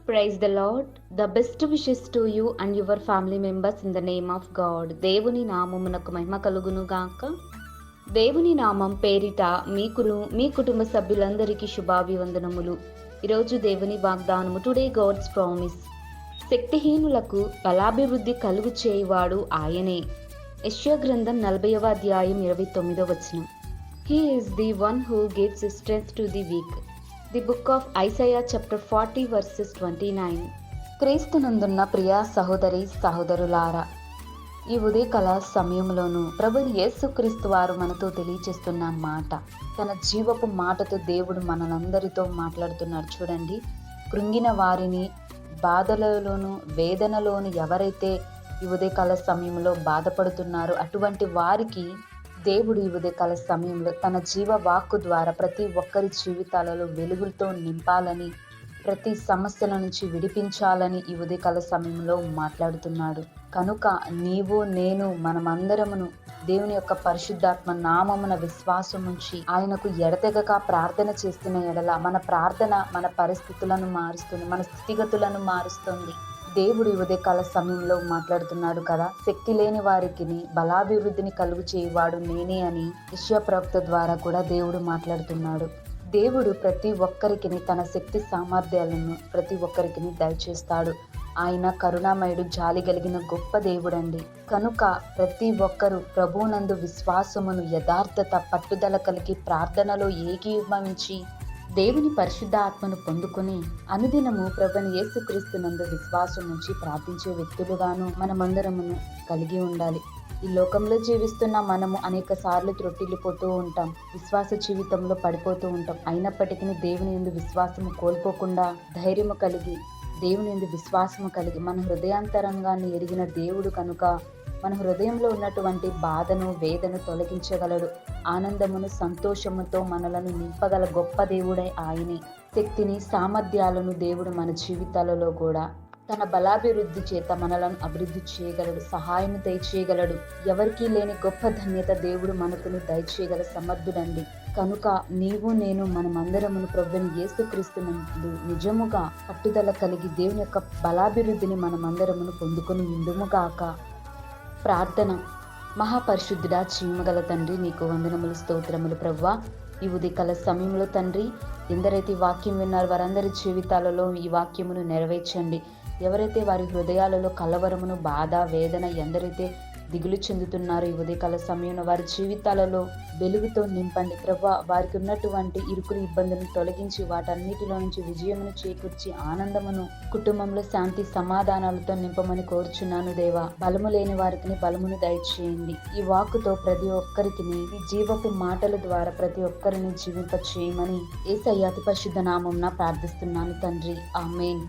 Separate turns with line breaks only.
Praise the Lord. The best wishes to you and your family members in the name of God. దేవుని నామమునకు మహిమ కలుగును గాక. దేవుని నామం పేరిట మీకును మీ కుటుంబ సభ్యులందరికీ శుభాభివందనములు. ఈరోజు దేవుని వాగ్దానము, టుడే గాడ్స్ ప్రామిస్. శక్తిహీనులకు బలాభివృద్ధి కలుగు చేయువాడు ఆయనే. యెషయా గ్రంథం 40వ అధ్యాయం 29వ వచనం. He is the one who gives strength to the weak. The book of Isaiah chapter 40 verses 29. క్రీస్తునందున్న ప్రియ సహోదరి సహోదరులారా, ఈ ఉదయకాల సమయంలోనూ ప్రభువు యేసుక్రీస్తు వారు మనతో తెలియచేస్తున్న మాట, తన జీవపు మాటతో దేవుడు మనందరితో మాట్లాడుతున్నాడు. చూడండి, కృంగిన వారిని, బాధలలోను వేదనలోను ఎవరైతే ఈ ఉదయకాల సమయంలో బాధపడుతున్నారో అటువంటి వారికి దేవుడు ఈ ఉదయకాల సమయంలో తన జీవ వాక్కు ద్వారా ప్రతి ఒక్కరి జీవితాలలో వెలుగులతో నింపాలని, ప్రతి సమస్యల నుంచి విడిపించాలని ఈ ఉదయకాల సమయంలో మాట్లాడుతున్నాడు. కనుక నీవు నేను మనమందరమును దేవుని యొక్క పరిశుద్ధాత్మ నామమున విశ్వాసం ఉంచి ఆయనకు ఎడతెగక ప్రార్థన చేస్తున్న ఎడల మన ప్రార్థన మన పరిస్థితులను మారుస్తుంది, మన స్థితిగతులను మారుస్తుంది. దేవుడు ఈ ఉదయకాల సమయంలో మాట్లాడుతున్నాడు కదా, శక్తి లేని వారికి బలాభివృద్ధిని కలుగు చేయువాడు నేనే అని యెషయా ప్రవక్త ద్వారా కూడా దేవుడు మాట్లాడుతున్నాడు. దేవుడు ప్రతి ఒక్కరికి తన శక్తి సామర్థ్యాలను ప్రతి ఒక్కరికి దయచేస్తాడు. ఆయన కరుణామయుడు, జాలి కలిగిన గొప్ప దేవుడండి. కనుక ప్రతి ఒక్కరూ ప్రభువునందు విశ్వాసమును, యథార్థత, పట్టుదల కలిగి ప్రార్థనలో ఏకీభవించి దేవుని పరిశుద్ధ ఆత్మను పొందుకొని అనుదినము ప్రభుని యేసుక్రీస్తునందు విశ్వాసం నుంచి ప్రార్థించే వ్యక్తులుగాను మనమందరమును కలిగి ఉండాలి. ఈ లోకంలో జీవిస్తున్న మనము అనేక సార్లు త్రొట్టిల్లిపోతూ ఉంటాం, విశ్వాస జీవితంలో పడిపోతూ ఉంటాం. అయినప్పటికీ దేవుని యందు విశ్వాసము కోల్పోకుండా ధైర్యము కలిగి, దేవుని యందు విశ్వాసము కలిగి మన హృదయాంతరంగాన్ని ఎరిగిన దేవుడు కనుక మన హృదయంలో ఉన్నటువంటి బాధను, వేదను తొలగించగలడు. ఆనందమును, సంతోషముతో మనలను నింపగల గొప్ప దేవుడై ఆయనే. శక్తిని, సామర్థ్యాలను దేవుడు మన జీవితాలలో కూడా తన బలాభివృద్ధి చేత మనలను అభివృద్ధి చేయగలడు, సహాయం దయచేయగలడు. ఎవరికీ లేని గొప్ప ధన్యత దేవుడు మనకును దయచేయగల సమర్థుడండి. కనుక నీవు నేను మనమందరమును ప్రభువుని యేసుక్రీస్తునందు నిజముగా పట్టుదల కలిగి దేవుని యొక్క బలాభివృద్ధిని మనమందరమును పొందుకొని ఉండుముగాక. ప్రార్థన. మహాపరిశుద్ధుడా, జీవగల తండ్రి, నీకు వందనములు, స్తోత్రములు ప్రభువా. ఈ ఉదయకాల సమయంలో తండ్రి, ఎందరైతే వాక్యం విన్నారో వారందరి జీవితాలలో ఈ వాక్యమును నెరవేర్చండి. ఎవరైతే వారి హృదయాలలో కలవరమును, బాధ, వేదన, ఎందరైతే దిగులు చెందుతున్నారో ఈ ఉదయకాల సమయంలో వారి జీవితాలలో వెలుగుతో నింపండి ప్రభువా. వారికి ఉన్నటువంటి ఇరుకులు, ఇబ్బందులను తొలగించి వాటన్నిటిలో నుంచి విజయమును చేకూర్చి ఆనందమును, కుటుంబంలో శాంతి సమాధానాలతో నింపమని కోరుచున్నాను దేవా. బలము లేని వారికి బలమును దయచేయండి. ఈ వాక్కుతో ప్రతి ఒక్కరికి ఈ జీవపు మాటల ద్వారా ప్రతి ఒక్కరిని జీవింప చేయమని యేసయ్య అతి పరిశుద్ధ నామమున ప్రార్థిస్తున్నాను తండ్రి. ఆమేన్.